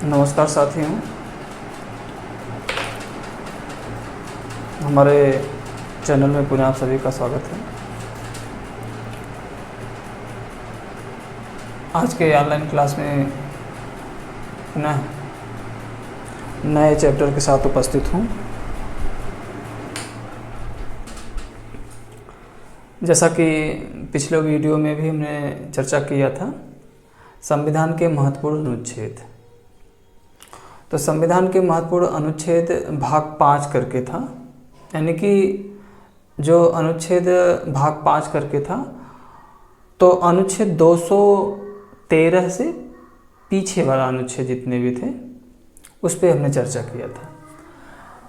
नमस्कार साथियों, हमारे चैनल में पुनः आप सभी का स्वागत है। आज के ऑनलाइन क्लास में पुनः नए चैप्टर के साथ उपस्थित हूँ। जैसा कि पिछले वीडियो में भी हमने चर्चा किया था, संविधान के महत्वपूर्ण अनुच्छेद। तो संविधान के महत्वपूर्ण अनुच्छेद भाग 5 करके था, यानी कि जो अनुच्छेद भाग 5 करके था, तो अनुच्छेद 213 से पीछे वाला अनुच्छेद जितने भी थे उस पर हमने चर्चा किया था।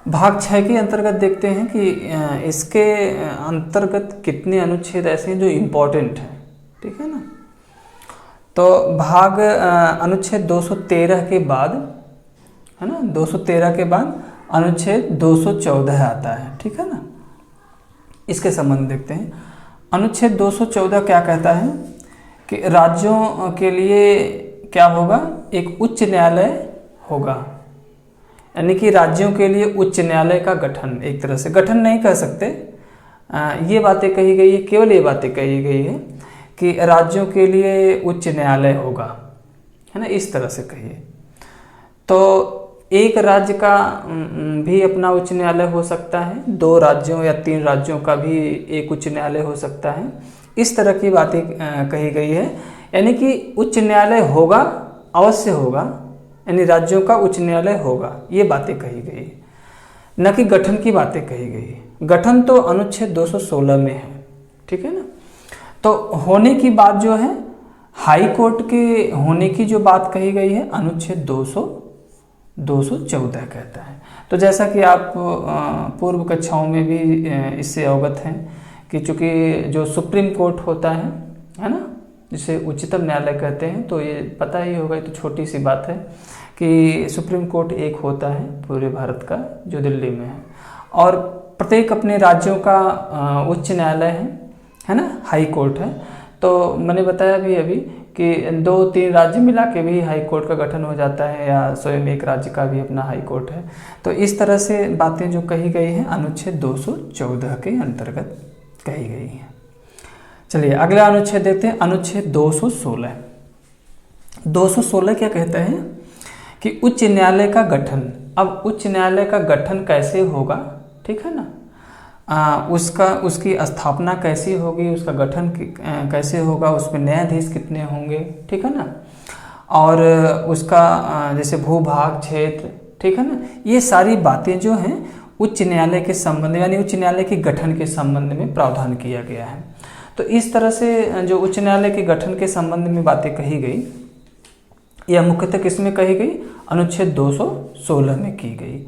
भाग 6 के अंतर्गत देखते हैं कि इसके अंतर्गत कितने अनुच्छेद ऐसे हैं जो इम्पोर्टेंट हैं, ठीक है ना। तो भाग अनुच्छेद 213 के बाद, है ना, 213 के बाद अनुच्छेद 214 आता है, ठीक है ना। इसके संबंध देखते हैं। अनुच्छेद 214 क्या कहता है कि राज्यों के लिए क्या होगा, एक उच्च न्यायालय होगा, यानी कि राज्यों के लिए उच्च न्यायालय का गठन, एक तरह से गठन नहीं कह सकते, ये बातें कही गई है, केवल ये बातें कही गई है कि राज्यों के लिए उच्च न्यायालय होगा, है ना, इस तरह से कहिए। तो एक राज्य का भी अपना उच्च न्यायालय हो सकता है, 2 राज्यों या 3 राज्यों का भी एक उच्च न्यायालय हो सकता है, इस तरह की बातें कही गई है। यानी कि उच्च न्यायालय होगा, अवश्य होगा, यानी राज्यों का उच्च न्यायालय होगा, ये बातें कही गई है, न कि गठन की बातें कही गई है। गठन तो अनुच्छेद 216 में है, ठीक है ना। तो होने की बात जो है, हाई कोर्ट के होने की जो बात कही गई है, अनुच्छेद 214 कहता है। तो जैसा कि आप पूर्व कक्षाओं में भी इससे अवगत हैं कि चूँकि जो सुप्रीम कोर्ट होता है ना, जिसे उच्चतम न्यायालय कहते हैं, तो ये पता ही होगा, ये तो छोटी सी बात है कि सुप्रीम कोर्ट एक होता है पूरे भारत का, जो दिल्ली में है, और प्रत्येक अपने राज्यों का उच्च न्यायालय है ना, हाई कोर्ट है। तो मैंने बताया भी अभी कि 2-3 राज्य मिला के भी हाई कोर्ट का गठन हो जाता है, या स्वयं एक राज्य का भी अपना हाई कोर्ट है। तो इस तरह से बातें जो कही गई हैं अनुच्छेद 214 के अंतर्गत कही गई हैं। चलिए अगला अनुच्छेद देखते हैं, अनुच्छेद 216। 216 क्या कहता है कि उच्च न्यायालय का गठन। अब उच्च न्यायालय का गठन कैसे होगा, ठीक है ना, उसकी स्थापना कैसी होगी, उसका गठन कैसे होगा, उसमें न्यायाधीश कितने होंगे, ठीक है ना, और उसका जैसे भूभाग क्षेत्र, ठीक है ना, ये सारी बातें जो हैं उच्च न्यायालय के संबंध, यानी उच्च न्यायालय के गठन के संबंध में प्रावधान किया गया है। तो इस तरह से जो उच्च न्यायालय के गठन के संबंध में बातें कही गई, यह मुख्यतः किसमें कही गई, अनुच्छेद 216 में की गई।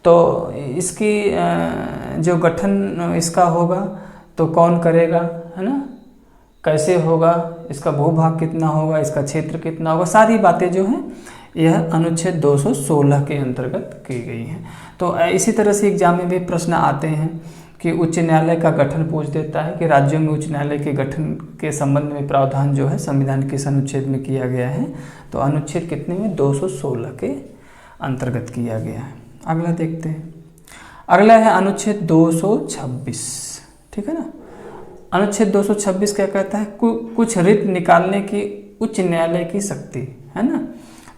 तो इसकी जो गठन इसका होगा तो कौन करेगा, है ना, कैसे होगा, इसका भूभाग कितना होगा, इसका क्षेत्र कितना होगा, सारी बातें जो हैं यह अनुच्छेद 216 के अंतर्गत की गई हैं। तो इसी तरह से एग्जाम में भी प्रश्न आते हैं कि उच्च न्यायालय का गठन पूछ देता है कि राज्यों में उच्च न्यायालय के गठन के संबंध में प्रावधान जो है संविधान के इस अनुच्छेद में किया गया है। तो अनुच्छेद कितने में, 216 के अंतर्गत किया गया है। अगला देखते हैं, अगला है अनुच्छेद 226, ठीक है ना। अनुच्छेद 226 क्या कहता है, कुछ रिट निकालने की उच्च न्यायालय की शक्ति, है ना।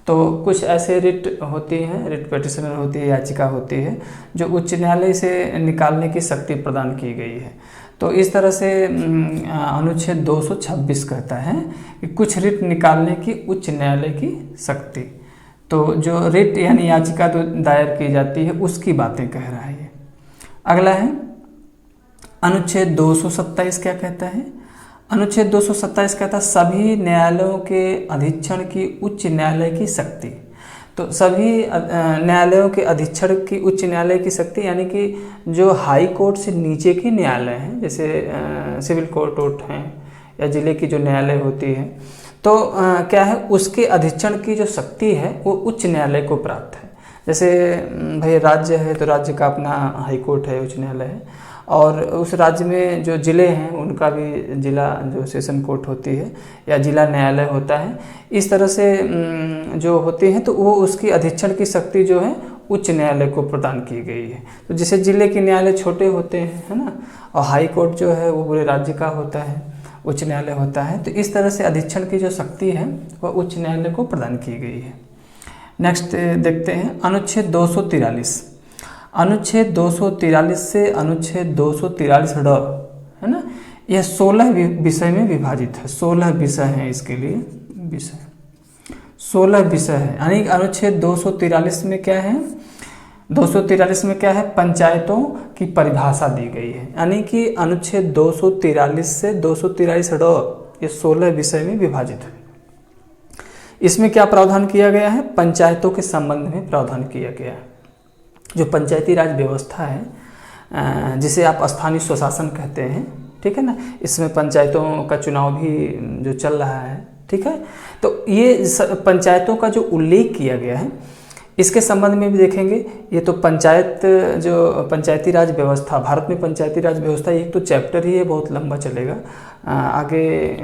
तो कुछ ऐसे रिट होती हैं, रिट पिटिशनर होती है, याचिका होती है, जो उच्च न्यायालय से निकालने की शक्ति प्रदान की गई है। तो इस तरह से अनुच्छेद 226 कहता है कि कुछ रिट निकालने की उच्च न्यायालय की शक्ति। तो जो रिट यानी याचिका तो दायर की जाती है, उसकी बातें कह रहा है ये। अगला है अनुच्छेद 227 क्या कहता है, अनुच्छेद 227 कहता है सभी न्यायालयों के अधीक्षण की उच्च न्यायालय की शक्ति। तो सभी न्यायालयों के अधीक्षण की उच्च न्यायालय की शक्ति, यानी कि जो हाई कोर्ट से नीचे की न्यायालय हैं, जैसे सिविल कोर्ट हैं या जिले की जो न्यायालय होती है, तो क्या है, उसके अधीक्षण की जो शक्ति है वो उच्च न्यायालय को प्राप्त है। जैसे भाई राज्य है तो राज्य का अपना हाई कोर्ट है, उच्च न्यायालय है, और उस राज्य में जो ज़िले हैं उनका भी जिला जो सेशन कोर्ट होती है या जिला न्यायालय होता है, इस तरह से जो होती हैं तो वो उसकी अधीक्षण की शक्ति जो है उच्च न्यायालय को प्रदान की गई है। तो जैसे जिले के न्यायालय छोटे होते हैं, है ना, और हाई कोर्ट जो है वो पूरे राज्य का होता है, उच्च न्यायालय होता है। तो इस तरह से अधीक्षण की जो शक्ति है वह उच्च न्यायालय को प्रदान की गई है। नेक्स्ट देखते हैं अनुच्छेद 243। अनुच्छेद 243 से अनुच्छेद 243 है ना, यह 16 विषय में विभाजित है। 16 विषय हैं इसके लिए, विषय 16 विषय है। यानी अनुच्छेद 243 में क्या है, 243 में क्या है, पंचायतों की परिभाषा दी गई है। यानी कि अनुच्छेद 243 से 243 ये 16 विषय में विभाजित है। इसमें क्या प्रावधान किया गया है, पंचायतों के संबंध में प्रावधान किया गया है। जो पंचायती राज व्यवस्था है जिसे आप स्थानीय स्वशासन कहते हैं, ठीक है ना, इसमें पंचायतों का चुनाव भी जो चल रहा है, ठीक है। तो ये पंचायतों का जो उल्लेख किया गया है इसके संबंध में भी देखेंगे। ये तो पंचायत जो पंचायती राज व्यवस्था, भारत में पंचायती राज व्यवस्था एक तो चैप्टर ही है, बहुत लंबा चलेगा, आगे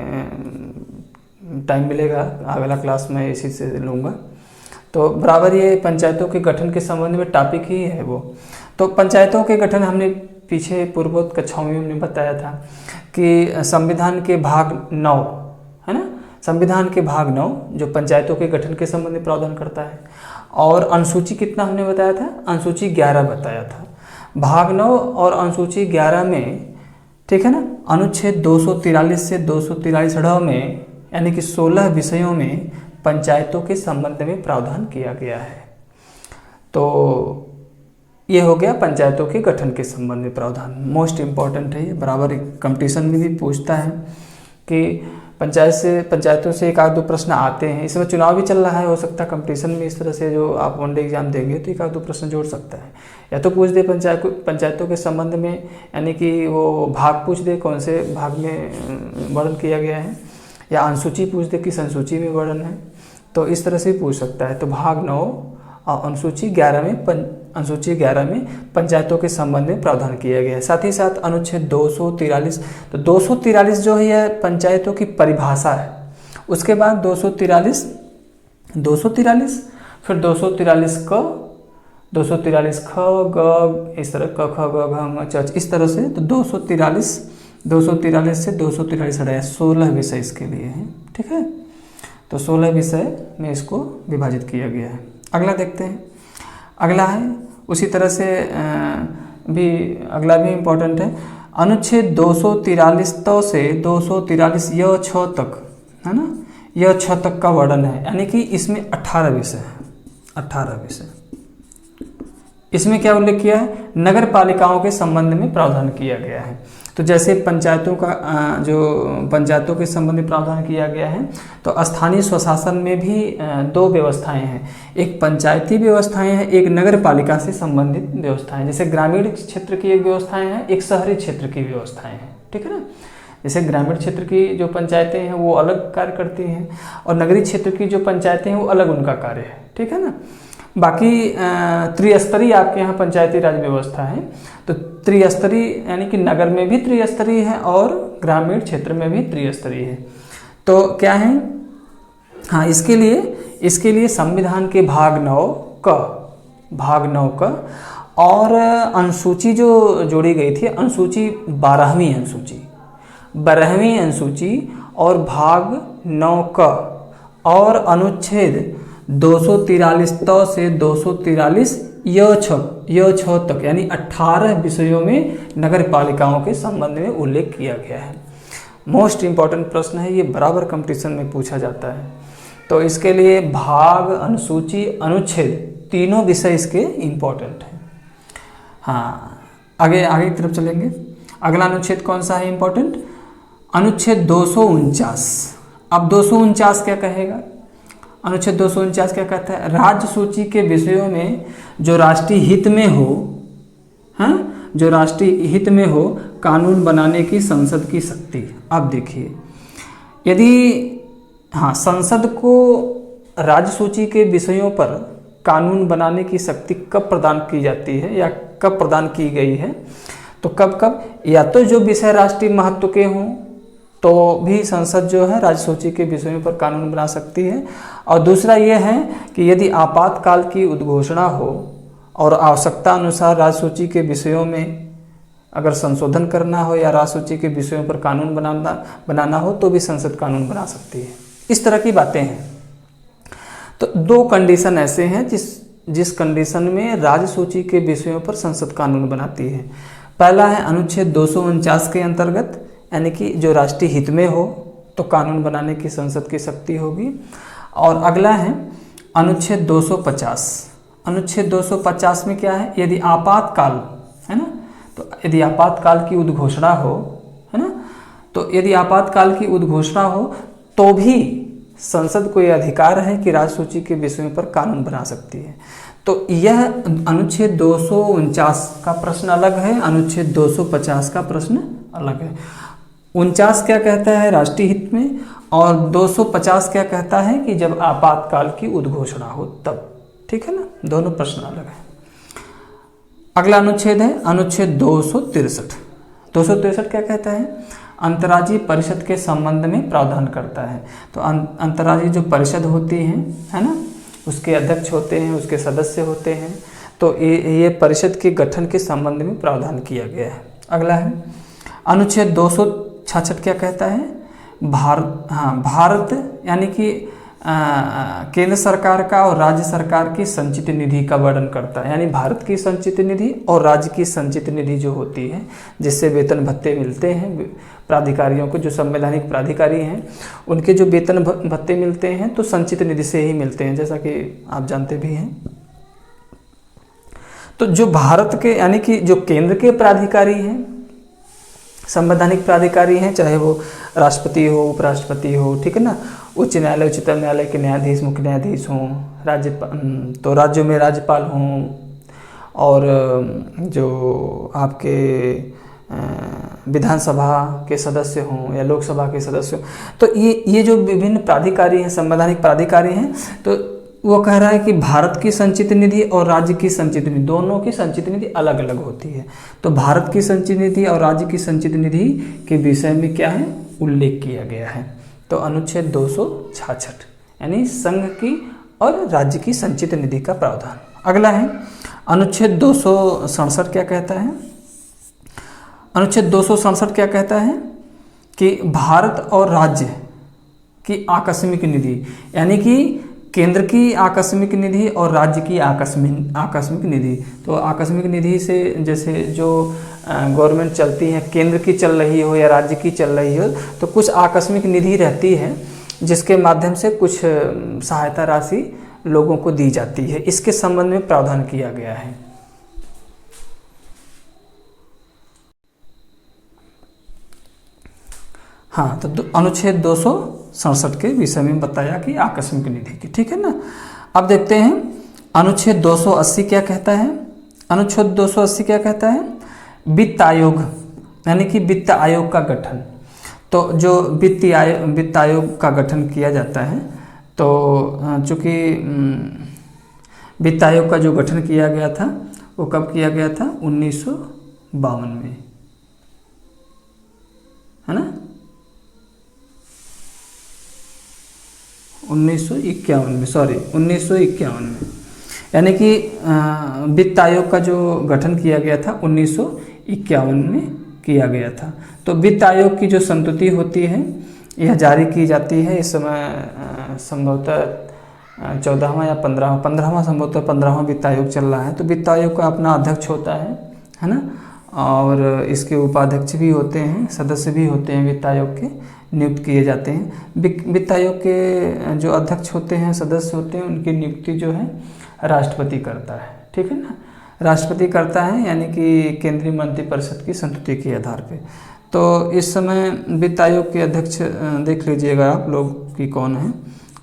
टाइम मिलेगा अगला क्लास में इसी से लूँगा। तो बराबर ये पंचायतों के गठन के संबंध में टॉपिक ही है वो। तो पंचायतों के गठन हमने पीछे पूर्वोक्त कक्षाओं में हमने बताया था कि संविधान के भाग 9 है ना, संविधान के भाग 9 जो पंचायतों के गठन के संबंध में प्रावधान करता है, और अनुसूची कितना हमने बताया था, अनुसूची 11 बताया था। भाग 9 और अनुसूची 11 में, ठीक है ना, अनुच्छेद 243 से 243 में यानी कि 16 विषयों में पंचायतों के संबंध में प्रावधान किया गया है। तो ये हो गया पंचायतों के गठन के संबंध में प्रावधान। मोस्ट इम्पॉर्टेंट है ये, बराबर कंपटीशन में भी पूछता है कि पंचायतों से एक आध दो प्रश्न आते हैं। इसमें चुनाव भी चल रहा है, हो सकता है कंपटीशन में इस तरह से जो आप वनडे एग्जाम देंगे तो एक आध दो प्रश्न जोड़ सकता है, या तो पूछ दे पंचायतों के संबंध में, यानी कि वो भाग पूछ दे कौन से भाग में वर्णन किया गया है, या अनुसूची पूछ दे किस अनुसूची में वर्णन है, तो इस तरह से पूछ सकता है। तो भाग 9 और अनुसूची 11 में पंचायतों के संबंध में प्रावधान किया गया है। साथ ही साथ अनुच्छेद 243, तो 243 जो है यह पंचायतों की परिभाषा है। उसके बाद 243 फिर 243 क, 243 ख ग, इस तरह क ख ग घ च इस तरह से। तो 243 से 243 16 विषय इसके लिए हैं, ठीक है। तो 16 विषय में इसको विभाजित किया गया है। अगला देखते हैं, अगला है उसी तरह से भी अगला भी इम्पोर्टेंट है। अनुच्छेद 243 से 243 यह 6 तक है ना, यह 6 तक का वर्णन है, यानी कि इसमें 18 विषय है। 18 विषय इसमें क्या उल्लेख किया है, नगर पालिकाओं के संबंध में प्रावधान किया गया है। तो जैसे पंचायतों के संबंध में प्रावधान किया गया है, तो स्थानीय स्वशासन में भी 2 व्यवस्थाएं हैं, एक पंचायती व्यवस्थाएं हैं, एक नगर पालिका से संबंधित व्यवस्थाएं। जैसे ग्रामीण क्षेत्र की एक व्यवस्थाएं हैं, एक शहरी क्षेत्र की व्यवस्थाएं हैं, ठीक है ना। जैसे ग्रामीण क्षेत्र की जो पंचायतें हैं वो अलग कार्य करती हैं, और नगरीय क्षेत्र की जो पंचायतें हैं वो अलग उनका कार्य है, ठीक है ना। बाकी त्रिस्तरीय आपके यहाँ पंचायती राज व्यवस्था है। तो त्रिस्तरीय यानी कि नगर में भी त्रिस्तरीय है और ग्रामीण क्षेत्र में भी त्रिस्तरीय है। तो क्या है, हाँ, इसके लिए संविधान के भाग 9 का और अनुसूची जो जोड़ी गई थी, अनुसूची 12वीं अनुसूची और भाग 9 का और अनुच्छेद 243 से 243 यह 6 तक यानी 18 विषयों में नगर पालिकाओं के संबंध में उल्लेख किया गया है। मोस्ट इम्पॉर्टेंट प्रश्न है ये, बराबर कंपटीशन में पूछा जाता है। तो इसके लिए भाग, अनुसूची, अनुच्छेद तीनों विषय इसके इम्पोर्टेंट हैं। हाँ, आगे की तरफ चलेंगे। अगला अनुच्छेद कौन सा है इम्पोर्टेंट, अनुच्छेद 249। अब 249 क्या कहेगा, अनुच्छेद 249 क्या कहता है, राज्य सूची के विषयों में जो राष्ट्रीय हित में हो, हाँ, जो राष्ट्रीय हित में हो कानून बनाने की संसद की शक्ति। अब देखिए, यदि हाँ, संसद को राज्य सूची के विषयों पर कानून बनाने की शक्ति कब प्रदान की जाती है या कब प्रदान की गई है, तो कब कब, या तो जो विषय राष्ट्रीय महत्व के हों तो भी संसद जो है राज्य सूची के विषयों पर कानून बना सकती है। और दूसरा ये है कि यदि आपातकाल की उद्घोषणा हो और आवश्यकता अनुसार राज्य सूची के विषयों में अगर संशोधन करना हो या राज्य सूची के विषयों पर कानून बनाना हो तो भी संसद कानून बना सकती है। इस तरह की बातें हैं। तो दो कंडीशन ऐसे हैं जिस कंडीशन में राज्य सूची के विषयों पर संसद कानून बनाती है। पहला है अनुच्छेद 249 के अंतर्गत, यानी कि जो राष्ट्रीय हित में हो तो कानून बनाने की संसद की शक्ति होगी। और अगला है अनुच्छेद 250। अनुच्छेद 250 में क्या है, यदि आपातकाल है ना, तो यदि आपातकाल की उद्घोषणा हो, है ना, तो यदि आपातकाल की उद्घोषणा हो तो भी संसद को यह अधिकार है कि राज्य सूची के विषयों पर कानून बना सकती है। तो यह अनुच्छेद 249 का प्रश्न अलग है, अनुच्छेद 250 का प्रश्न अलग है। 49 क्या कहता है, राष्ट्रीय हित में, और 250 क्या कहता है कि जब आपातकाल की उद्घोषणा हो तब। ठीक है ना, दोनों प्रश्न अलग है। अगला अनुच्छेद है अनुच्छेद 263। 263 क्या कहता है, अंतर्राज्यीय परिषद के संबंध में प्रावधान करता है। तो अंतर्राज्यीय जो परिषद होती है ना, उसके अध्यक्ष होते हैं, उसके सदस्य होते हैं, तो ये परिषद के गठन के संबंध में प्रावधान किया गया है। अगला है अनुच्छेद 266 क्या कहता है, भारत यानी कि केंद्र सरकार का और राज्य सरकार की संचित निधि का वर्णन करता है। यानी भारत की संचित निधि और राज्य की संचित निधि जो होती है, जिससे वेतन भत्ते मिलते हैं प्राधिकारियों को, जो संवैधानिक प्राधिकारी हैं उनके जो वेतन भत्ते मिलते हैं तो संचित निधि से ही मिलते हैं, जैसा कि आप जानते भी हैं। तो जो भारत के यानी कि जो केंद्र के प्राधिकारी हैं, संवैधानिक प्राधिकारी हैं, चाहे वो राष्ट्रपति हो, उपराष्ट्रपति हो, ठीक है ना, उच्च न्यायालय, उच्चतम न्यायालय के न्यायाधीश, मुख्य न्यायाधीश हों, तो राज्यों में राज्यपाल हों, और जो आपके विधानसभा के सदस्य हों या लोकसभा के सदस्य हों, तो ये जो विभिन्न प्राधिकारी हैं, संवैधानिक प्राधिकारी हैं, तो वो कह रहा है कि भारत की संचित निधि और राज्य की संचित निधि, दोनों की संचित निधि अलग अलग होती है। तो भारत की संचित निधि और राज्य की संचित निधि के विषय में क्या है, उल्लेख किया गया है। तो अनुच्छेद 266 यानी संघ की और राज्य की संचित निधि का प्रावधान। अगला है अनुच्छेद 267 क्या कहता है, अनुच्छेद 267 क्या कहता है कि भारत और राज्य की आकस्मिक निधि, यानी कि केंद्र की आकस्मिक निधि और राज्य की आकस्मिक निधि। तो आकस्मिक निधि से जैसे जो गवर्नमेंट चलती है, केंद्र की चल रही हो या राज्य की चल रही हो, तो कुछ आकस्मिक निधि रहती है जिसके माध्यम से कुछ सहायता राशि लोगों को दी जाती है। इसके संबंध में प्रावधान किया गया है। हाँ, तो अनुच्छेद 267 के विषय में बताया कि आकस्मिक निधि की, ठीक है ना। अब देखते हैं अनुच्छेद 280 क्या कहता है। अनुच्छेद 280 क्या कहता है, वित्त आयोग यानी कि वित्त आयोग का गठन। तो जो वित्त आयोग का गठन किया जाता है, तो चूँकि वित्त आयोग का जो गठन किया गया था वो कब किया गया था, 1952 में, है ना, 1951 में, सॉरी 1951 में, यानी कि वित्त आयोग का जो गठन किया गया था 1951 में किया गया था। तो वित्त आयोग की जो संस्तुति होती है यह जारी की जाती है। इस समय संभवतः 14वां या 15वां संभवतः 15वां वित्त आयोग चल रहा है। तो वित्त आयोग का अपना अध्यक्ष होता है ना, और इसके उपाध्यक्ष भी होते हैं, सदस्य भी होते हैं, वित्त आयोग के नियुक्त किए जाते हैं। वित्त आयोग के जो अध्यक्ष होते हैं, सदस्य होते हैं, उनकी नियुक्ति जो है राष्ट्रपति करता है, ठीक है ना, राष्ट्रपति करता है, यानी कि केंद्रीय मंत्रिपरिषद की संस्तुति के आधार पे। तो इस समय वित्त आयोग के अध्यक्ष देख लीजिएगा आप लोग कि कौन है,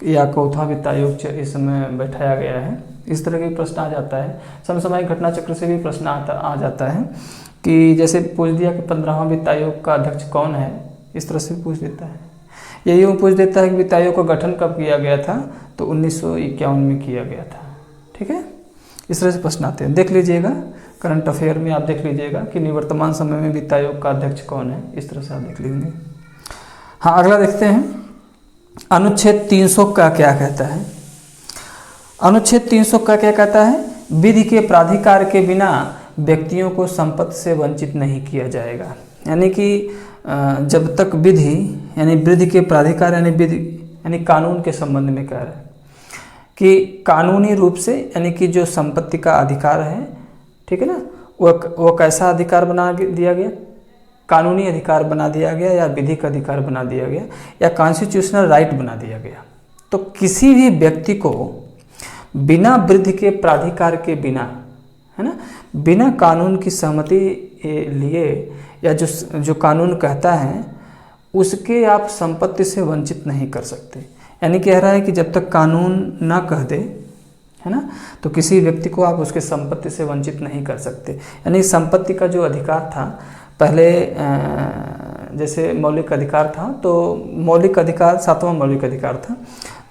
या चौथा वित्त आयोग इस समय बैठाया गया है। इस तरह के प्रश्न आ जाता है। समसामयिक घटना चक्र से भी प्रश्न आ जाता है कि जैसे पूछ दिया कि 15वां वित्त आयोग का अध्यक्ष कौन है, इस तरह से पूछ देता है। या यूँ पूछ देता है कि वित्त आयोग का गठन कब किया गया था, तो 1951 में किया गया था, ठीक है। इस तरह से प्रश्न आते हैं, देख लीजिएगा। करंट अफेयर में आप देख लीजिएगा कि निवर्तमान समय में वित्त आयोग का अध्यक्ष कौन है, इस तरह से आप देख लेंगे। हाँ, अगला देखते हैं अनुच्छेद 300 का क्या कहता है। अनुच्छेद 300 का क्या कहता है? विधि के प्राधिकार के बिना व्यक्तियों को संपत्ति से वंचित नहीं किया जाएगा। यानी कि जब तक विधि यानी विधि के प्राधिकार यानी विधि यानी कानून के संबंध में कह रहा है कि कानूनी रूप से यानी कि जो संपत्ति का अधिकार है, ठीक है ना, वो कैसा अधिकार बना दिया गया? कानूनी अधिकार बना दिया गया या विधिक अधिकार बना दिया गया या कॉन्स्टिट्यूशनल राइट बना दिया गया। तो किसी भी व्यक्ति को बिना विधि के प्राधिकार के बिना, है ना, बिना कानून की सहमति लिए या जो कानून कहता है उसके आप संपत्ति से वंचित नहीं कर सकते। यानी कह रहा है कि जब तक कानून ना कह दे, है ना, तो किसी व्यक्ति को आप उसके संपत्ति से वंचित नहीं कर सकते। यानी संपत्ति का जो अधिकार था पहले, जैसे मौलिक अधिकार था, तो मौलिक अधिकार 7वां मौलिक अधिकार था,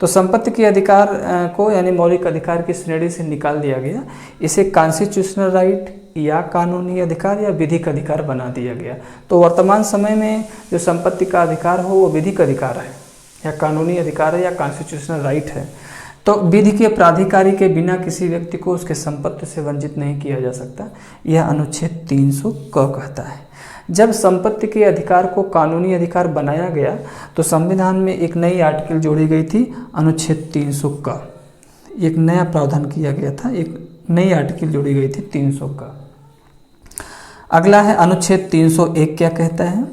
तो संपत्ति के अधिकार को यानी मौलिक अधिकार की श्रेणी से निकाल दिया गया। इसे कॉन्स्टिट्यूशनल राइट या कानूनी अधिकार या विधिक अधिकार बना दिया गया। तो वर्तमान समय में जो संपत्ति का अधिकार हो वो विधिक अधिकार है या कानूनी अधिकार है या कॉन्स्टिट्यूशनल राइट है। तो विधि के प्राधिकारी के बिना किसी व्यक्ति को उसके संपत्ति से वंचित नहीं किया जा सकता, यह अनुच्छेद 300 क कहता है। जब संपत्ति के अधिकार को कानूनी अधिकार बनाया गया तो संविधान में एक नई आर्टिकल जोड़ी गई थी, अनुच्छेद 300 का एक नया प्रावधान किया गया था, एक नई आर्टिकल जोड़ी गई थी 300 का। अगला है अनुच्छेद 301 क्या कहता है?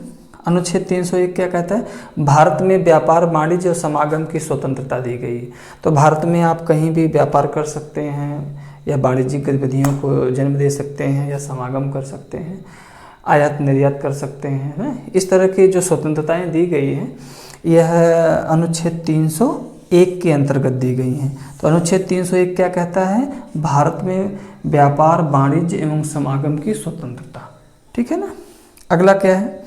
अनुच्छेद 301 क्या कहता है? भारत में व्यापार, वाणिज्य और समागम की स्वतंत्रता दी गई है। तो भारत में आप कहीं भी व्यापार कर सकते हैं या वाणिज्यिक गतिविधियों को जन्म दे सकते हैं या समागम कर सकते हैं, आयात निर्यात कर सकते हैं, ना, इस तरह की जो स्वतंत्रताएं दी गई हैं यह अनुच्छेद 301 के अंतर्गत दी गई हैं। तो अनुच्छेद 301 क्या कहता है? भारत में व्यापार, वाणिज्य एवं समागम की स्वतंत्रता, ठीक है ना। अगला क्या है?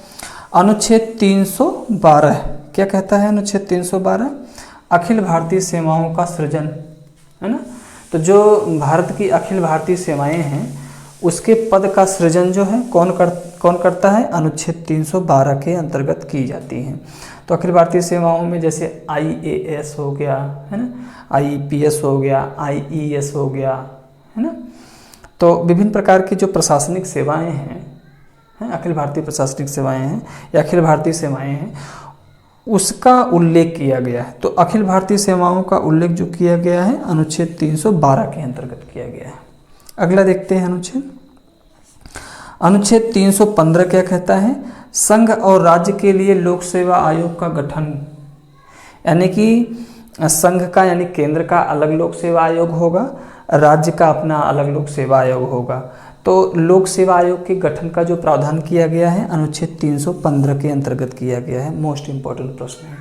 अनुच्छेद 312 क्या कहता है? अनुच्छेद 312 अखिल भारतीय सेवाओं का सृजन, है ना। तो जो भारत की अखिल भारतीय सेवाएं हैं उसके पद का सृजन जो है कौन करता है? अनुच्छेद 312 के अंतर्गत की जाती हैं। तो अखिल भारतीय सेवाओं में जैसे IAS हो गया, है ना, IPS हो गया, IES हो गया, है ना। तो विभिन्न प्रकार की जो प्रशासनिक सेवाएं हैं, अखिल भारतीय प्रशासनिक सेवाएं हैं या अखिल भारतीय सेवाएं हैं, उसका उल्लेख किया गया है। तो अखिल भारतीय सेवाओं का उल्लेख जो किया गया है अनुच्छेद 312 के अंतर्गत किया गया है। अगला देखते हैं अनुच्छेद 315 क्या कहता है? संघ और राज्य के लिए लोक सेवा आयोग का गठन। यानी कि संघ का यानी केंद्र का अलग लोक सेवा आयोग होगा, राज्य का अपना अलग लोक सेवा आयोग होगा। तो लोक सेवा आयोग के गठन का जो प्रावधान किया गया है अनुच्छेद 315 के अंतर्गत किया गया है। मोस्ट इम्पॉर्टेंट प्रश्न है।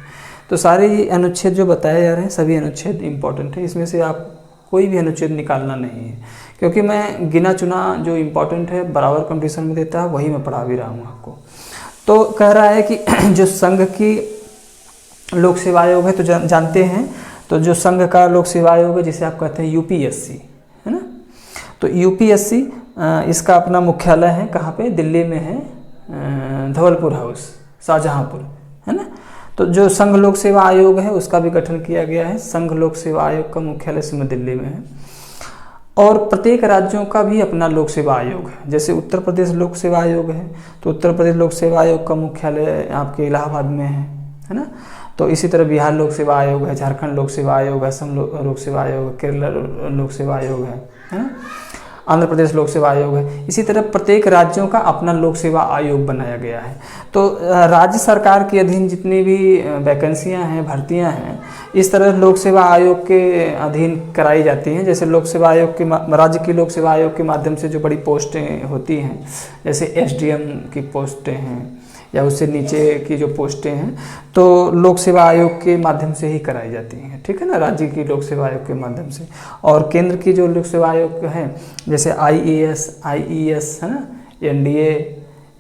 तो सारे अनुच्छेद जो बताए जा रहे हैं सभी अनुच्छेद इम्पॉर्टेंट है, इसमें से आप कोई भी अनुच्छेद निकालना नहीं है, क्योंकि मैं गिना चुना जो इम्पोर्टेंट है बराबर कंपटीशन में देता है वही मैं पढ़ा भी रहा हूँ आपको। तो कह रहा है कि जो संघ की लोक सेवा आयोग है तो जानते हैं, तो जो संघ का लोक सेवा आयोग है जिसे आप कहते हैं UPSC, है ना। तो UPSC इसका अपना मुख्यालय है कहाँ पे? दिल्ली में है, धवलपुर हाउस, शाहजहाँपुर, है ना। तो जो संघ लोक सेवा आयोग है उसका भी गठन किया गया है। संघ लोक सेवा आयोग का मुख्यालय इसमें दिल्ली में है। और प्रत्येक राज्यों का भी अपना लोक सेवा आयोग है। जैसे उत्तर प्रदेश लोक सेवा आयोग है तो उत्तर प्रदेश लोक सेवा आयोग का मुख्यालय आपके इलाहाबाद में है ना। तो इसी तरह बिहार लोक सेवा आयोग है, झारखंड लोक सेवा आयोग है, असम लोक सेवा आयोग है, केरल लोक सेवा आयोग है ना, आंध्र प्रदेश लोक सेवा आयोग है। इसी तरह प्रत्येक राज्यों का अपना लोक सेवा आयोग बनाया गया है। तो राज्य सरकार के अधीन जितनी भी वैकेंसियां हैं, भर्तियां हैं, इस तरह लोक सेवा आयोग के अधीन कराई जाती हैं। जैसे लोक सेवा आयोग के राज्य की लोक सेवा आयोग के माध्यम से जो बड़ी पोस्टें होती हैं, जैसे SDM की पोस्टें हैं या उससे नीचे की जो पोस्टें हैं, तो लोक सेवा आयोग के माध्यम से ही कराई जाती हैं, ठीक है ना, राज्य की लोक सेवा आयोग के माध्यम से। और केंद्र की जो लोक सेवा आयोग है जैसे IAS, IES, है ना, NDA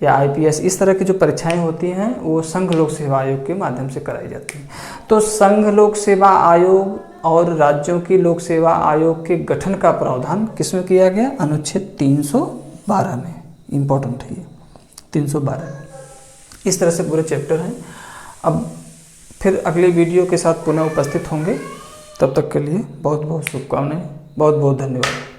या IPS, इस तरह की जो परीक्षाएं होती हैं वो संघ लोक सेवा आयोग के माध्यम से कराई जाती हैं। तो संघ लोक सेवा आयोग और राज्यों की लोक सेवा आयोग के गठन का प्रावधान किसमें किया गया? अनुच्छेद 312 में, इम्पोर्टेंट है ये 312। इस तरह से पूरे चैप्टर हैं। अब फिर अगले वीडियो के साथ पुनः उपस्थित होंगे, तब तक के लिए बहुत बहुत शुभकामनाएं, बहुत बहुत धन्यवाद।